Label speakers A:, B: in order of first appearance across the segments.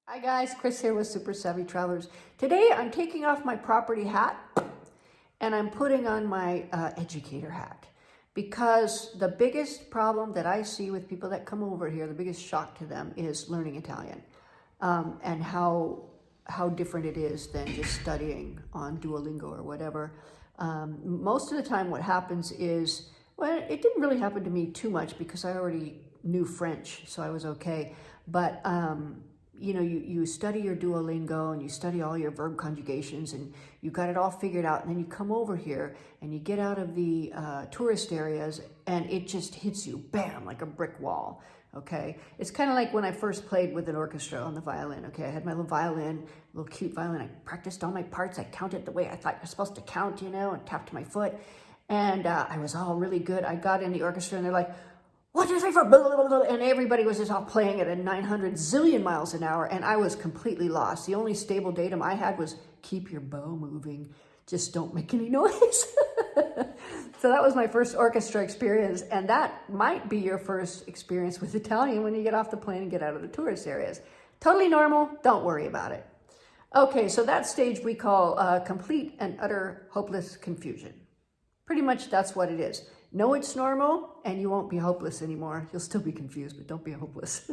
A: Hi guys, Chris here with Super Savvy Travelers. Today I'm taking off my property hat and I'm putting on my educator hat because the biggest problem that I see with people that come over here, the biggest shock to them is learning Italian and how different it is than just studying on Duolingo or whatever. Most of the time what happens is, well, it didn't really happen to me too much because I already knew French, so I was okay. But you know, you study your Duolingo and you study all your verb conjugations and you got it all figured out, and then you come over here and you get out of the tourist areas and it just hits you, bam, like a brick wall, okay? It's kind of like when I first played with an orchestra on the violin, okay? I had my little violin, little cute violin. I practiced all my parts. I counted the way I thought you're supposed to count, you know, and tapped my foot. And I was all really good. I got in the orchestra and they're like, 1, 2, 3, 4, blah, blah, blah, and everybody was just all playing at a 900 zillion miles an hour, and I was completely lost. The only stable datum I had was keep your bow moving, just don't make any noise. So that was my first orchestra experience, and that might be your first experience with Italian when you get off the plane and get out of the tourist areas. Totally normal, don't worry about it. Okay, so that stage we call complete and utter hopeless confusion. Pretty much that's what it is. Know it's normal and you won't be hopeless anymore. You'll still be confused, but don't be hopeless.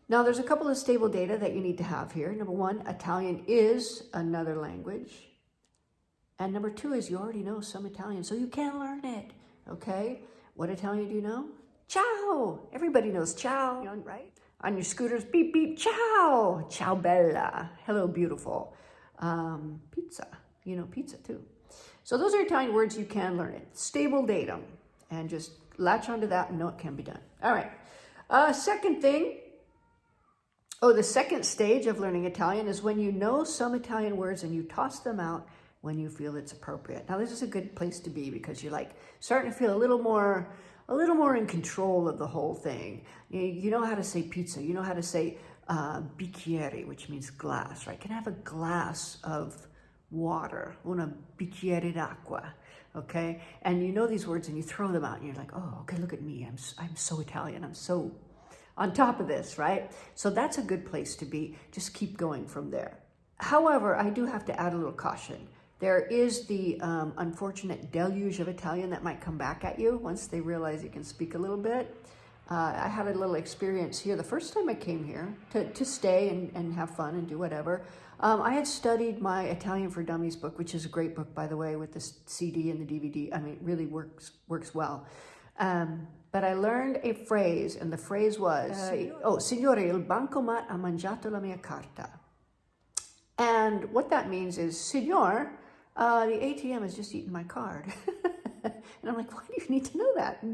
A: Now, there's a couple of stable data that you need to have here. Number 1, Italian is another language. And number 2 is you already know some Italian, so you can learn it, okay? What Italian do you know? Ciao! Everybody knows ciao, right? On your scooters, beep, beep, ciao! Ciao bella, hello beautiful. Pizza, you know pizza too. So those are Italian words, you can learn it. Stable datum, and just latch onto that and know it can be done. All right, second thing, the second stage of learning Italian is when you know some Italian words and you toss them out when you feel it's appropriate. Now this is a good place to be because you're like starting to feel a little more in control of the whole thing. You know how to say pizza, you know how to say bicchiere, which means glass, right? Can I have a glass of water, una bicchiere d'acqua, okay? And you know these words and you throw them out and you're like, oh, okay, look at me. I'm so Italian. I'm so on top of this, right? So that's a good place to be. Just keep going from there. However, I do have to add a little caution. There is the unfortunate deluge of Italian that might come back at you once they realize you can speak a little bit. I had a little experience here the first time I came here to stay and have fun and do whatever. I had studied my Italian for Dummies book, which is a great book, by the way, with the CD and the DVD. I mean, it really works well. But I learned a phrase, and the phrase was, Signore, il bancomat ha mangiato la mia carta. And what that means is, Signor, the ATM has just eaten my card. And I'm like, why do you need to know that?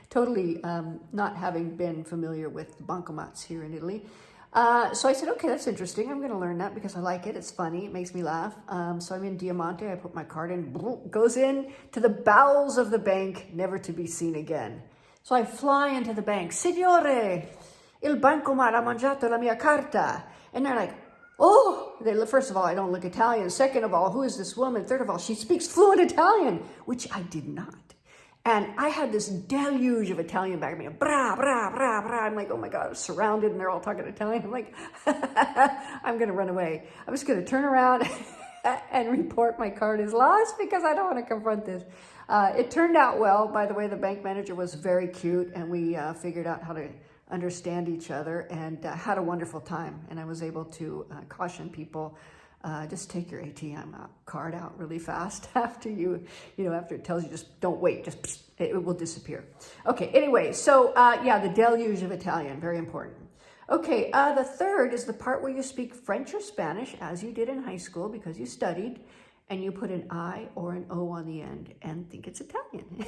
A: Totally not having been familiar with the bancomats here in Italy. So I said, okay, that's interesting. I'm going to learn that because I like it. It's funny. It makes me laugh. So I'm in Diamante. I put my card in. Goes in to the bowels of the bank, never to be seen again. So I fly into the bank. Signore, il bancomat ha mangiato la mia carta. And they're like, oh, first of all, I don't look Italian. Second of all, who is this woman? Third of all, she speaks fluent Italian, which I did not. And I had this deluge of Italian back at me, bra, bra, bra, bra. I'm like, oh my God, I'm surrounded and they're all talking Italian. I'm like, I'm gonna run away. I'm just gonna turn around and report my card is lost because I don't wanna confront this. It turned out well. By the way, the bank manager was very cute and we figured out how to understand each other and had a wonderful time. And I was able to caution people, just take your ATM card out really fast after after it tells you, just don't wait, just it will disappear. Okay, anyway, so yeah, the deluge of Italian, very important. Okay, the third is the part where you speak French or Spanish as you did in high school because you studied, and you put an I or an O on the end and think it's Italian.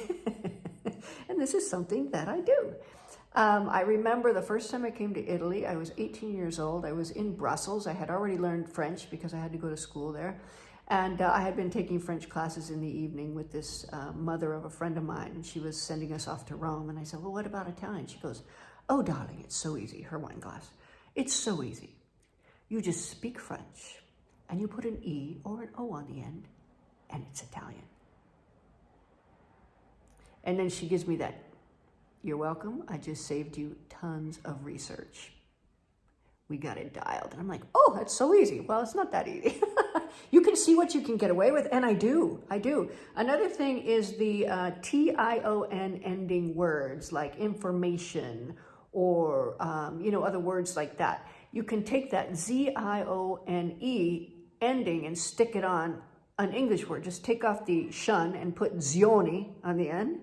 A: And this is something that I do. I remember the first time I came to Italy, I was 18 years old. I was in Brussels. I had already learned French because I had to go to school there. And I had been taking French classes in the evening with this mother of a friend of mine. And she was sending us off to Rome. And I said, well, what about Italian? She goes, oh, darling, it's so easy. Her wine glass. It's so easy. You just speak French and you put an E or an O on the end and it's Italian. And then she gives me that, you're welcome. I just saved you tons of research. we got it dialed. And I'm like, oh, that's so easy. Well, it's not that easy. You can see what you can get away with, and I do. Another thing is the T-I-O-N ending words, like information or, other words like that. You can take that Z-I-O-N-E ending and stick it on an English word. Just take off the shun and put zioni on the end.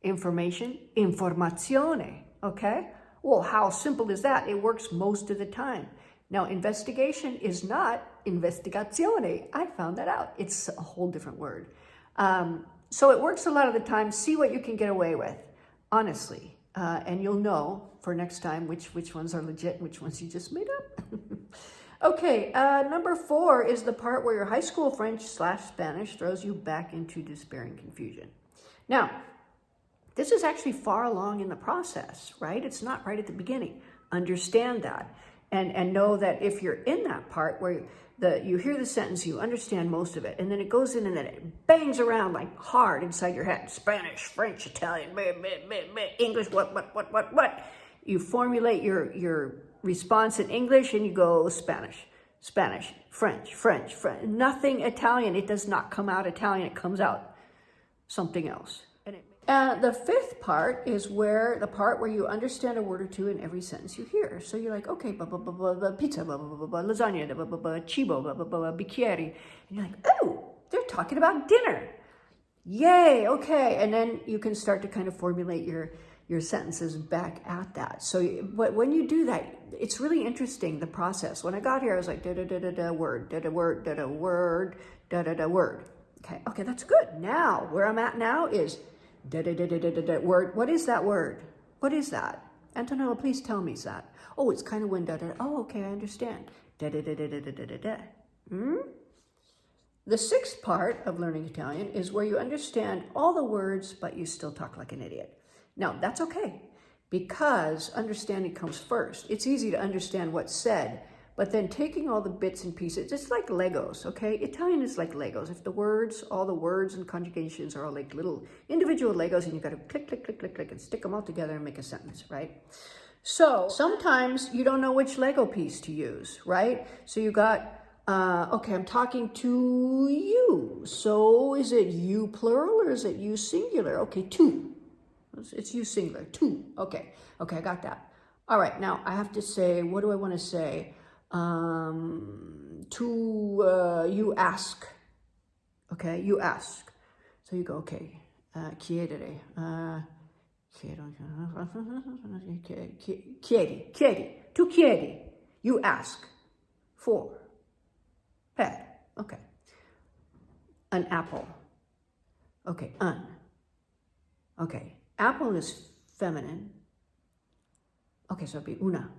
A: Information, informazione, okay? Well, how simple is that? It works most of the time. Now, investigation is not investigazione. I found that out. It's a whole different word. So it works a lot of the time. See what you can get away with, honestly. And you'll know for next time which ones are legit and which ones you just made up. Okay, number 4 is the part where your high school French/Spanish throws you back into despair and confusion. Now, this is actually far along in the process, right? It's not right at the beginning. Understand that. And know that if you're in that part where you hear the sentence, you understand most of it, and then it goes in and then it bangs around like hard inside your head. Spanish, French, Italian, English, what? You formulate your response in English and you go Spanish, French. Nothing Italian. It does not come out Italian. It comes out something else. The 5th part is the part where you understand a word or two in every sentence you hear. So you're like, okay, pizza, lasagna, cibo, bicchieri. And you're like, oh, they're talking about dinner. Yay, okay. And then you can start to kind of formulate your sentences back at that. So when you do that, it's really interesting, the process. When I got here, I was like, word, word. Okay, that's good. Now, where I'm at now is word. What is that word? What is that? Antonella, please tell me that. Oh, it's kind of when Oh, okay, I understand. The 6th part of learning Italian is where you understand all the words, but you still talk like an idiot. Now, that's okay, because understanding comes first. It's easy to understand what's said, but then taking all the bits and pieces, it's like Legos, okay? Italian is like Legos. If all the words and conjugations are all like little individual Legos, and you got to click, and stick them all together and make a sentence, right? So sometimes you don't know which Lego piece to use, right? So you got, okay, I'm talking to you. So is it you plural or is it you singular? Okay, two. It's you singular, two. Okay, I got that. All right, now I have to say, what do I want to say? You ask. Okay, you ask. So you go, okay, chiedere. Chiedi. Tu chiedi. You ask. For. Per. Okay. An apple. Okay, an. Okay. Apple is feminine. Okay, so it'd be una.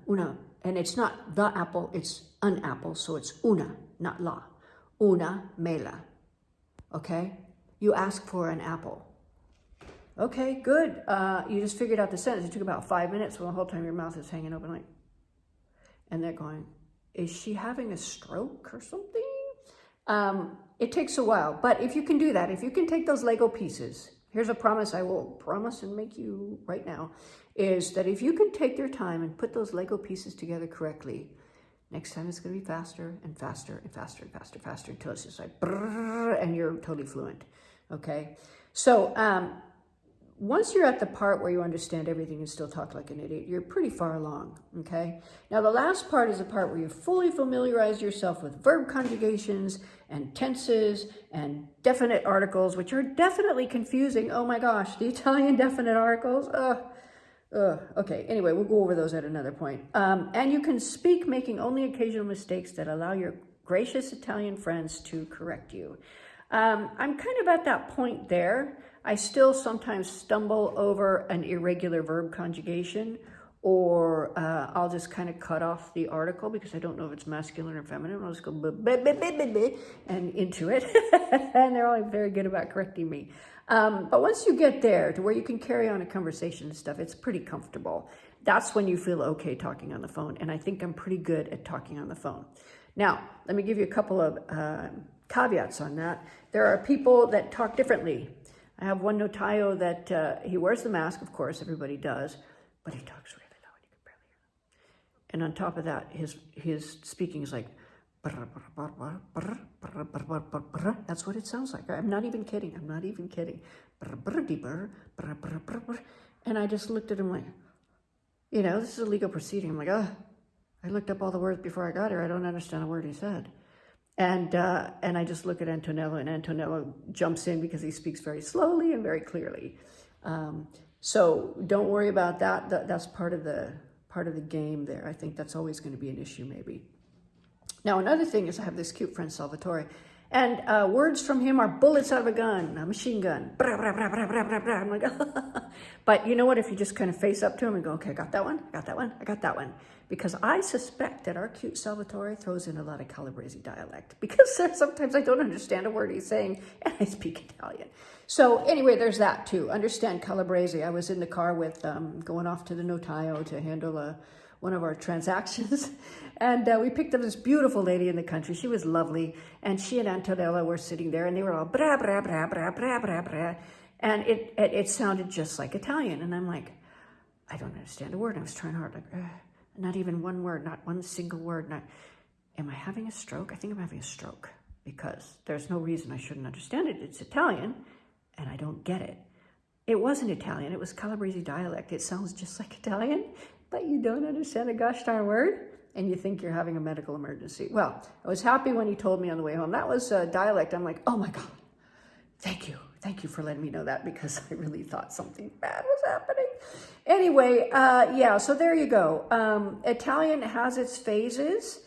A: And it's not the apple, it's an apple, so it's una, not la. Una mela. Okay? You ask for an apple. Okay, good. You just figured out the sentence. It took about 5 minutes, when the whole time your mouth is hanging open like, and they're going, is she having a stroke or something? It takes a while, but if you can do that, if you can take those Lego pieces, here's a promise I will promise and make you right now, is that if you can take your time and put those Lego pieces together correctly, next time it's going to be faster and faster until it's just like brrr, and you're totally fluent. Okay? So once you're at the part where you understand everything and still talk like an idiot, you're pretty far along. Okay? Now the last part is the part where you fully familiarize yourself with verb conjugations and tenses and definite articles, which are definitely confusing. Oh my gosh, the Italian definite articles. Okay, anyway, we'll go over those at another point. And you can speak making only occasional mistakes that allow your gracious Italian friends to correct you. I'm kind of at that point there. I still sometimes stumble over an irregular verb conjugation, or I'll just kind of cut off the article because I don't know if it's masculine or feminine. I'll just go and into it. And they're all very good about correcting me. But once you get there to where you can carry on a conversation and stuff, it's pretty comfortable. That's when you feel okay talking on the phone. And I think I'm pretty good at talking on the phone. Now, let me give you a couple of caveats on that. There are people that talk differently. I have one notaio that he wears the mask, of course, everybody does, but he talks really low and you can barely hear And on top of that, his speaking is like, that's what it sounds like. I'm not even kidding. I'm not even kidding. And I just looked at him like, you know, this is a legal proceeding. I'm like, oh, I looked up all the words before I got here. I don't understand a word he said. And I just look at Antonello, and Antonello jumps in because he speaks very slowly and very clearly. So don't worry about that. That's part of the game there. I think that's always going to be an issue, maybe. Now, another thing is I have this cute friend, Salvatore, and words from him are bullets out of a gun, a machine gun. I'm like, but you know what? If you just kind of face up to him and go, okay, I got that one, I got that one, I got that one. Because I suspect that our cute Salvatore throws in a lot of Calabrese dialect, because sometimes I don't understand a word he's saying and I speak Italian. So anyway, there's that too. Understand Calabrese. I was in the car with going off to the notaio to handle one of our transactions. And we picked up this beautiful lady in the country. She was lovely. And she and Antonella were sitting there and they were all bra, bra, bra, bra, bra, bra, bra. And it sounded just like Italian. And I'm like, I don't understand a word. I was trying hard, like, not even one word, not one single word. Am I having a stroke? I think I'm having a stroke because there's no reason I shouldn't understand it. It's Italian and I don't get it. It wasn't Italian. It was Calabrese dialect. It sounds just like Italian, but you don't understand a gosh darn word and you think you're having a medical emergency. Well, I was happy when he told me on the way home. That was dialect. I'm like, oh my God, thank you. Thank you for letting me know that, because I really thought something bad was happening. Anyway, yeah, so there you go. Italian has its phases.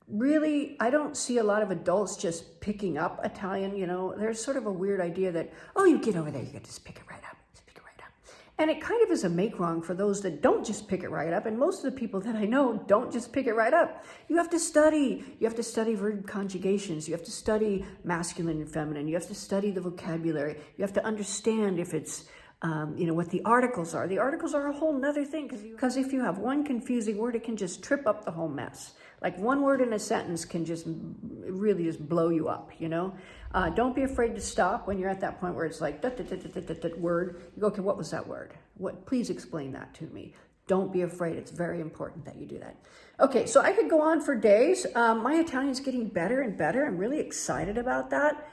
A: Really, I don't see a lot of adults just picking up Italian, you know. There's sort of a weird idea that, oh, you get over there, you can just pick it right up. Just pick it right up. And it kind of is a make-wrong for those that don't just pick it right up. And most of the people that I know don't just pick it right up. You have to study. You have to study verb conjugations. You have to study masculine and feminine. You have to study the vocabulary. You have to understand if it's, you know, what the articles are. The articles are a whole nother thing, because if you have one confusing word, it can just trip up the whole mess. Like one word in a sentence can just really just blow you up, you know? Don't be afraid to stop when you're at that point where it's like, word. You go, okay, what was that word? Please explain that to me. Don't be afraid. It's very important that you do that. Okay, so I could go on for days. My Italian's getting better and better. I'm really excited about that.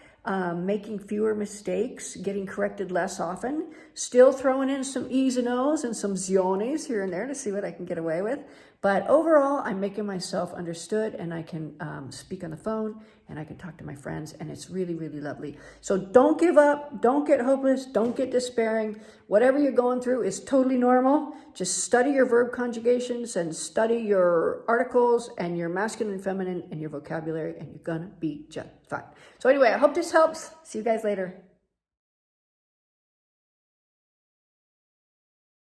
A: Making fewer mistakes, getting corrected less often, still throwing in some E's and O's and some ziones here and there to see what I can get away with. But overall, I'm making myself understood, and I can speak on the phone, and I can talk to my friends, and it's really, really lovely. So don't give up, don't get hopeless, don't get despairing. Whatever you're going through is totally normal. Just study your verb conjugations and study your articles and your masculine and feminine and your vocabulary, and you're gonna be just fine. So anyway, I hope this helps. See you guys later.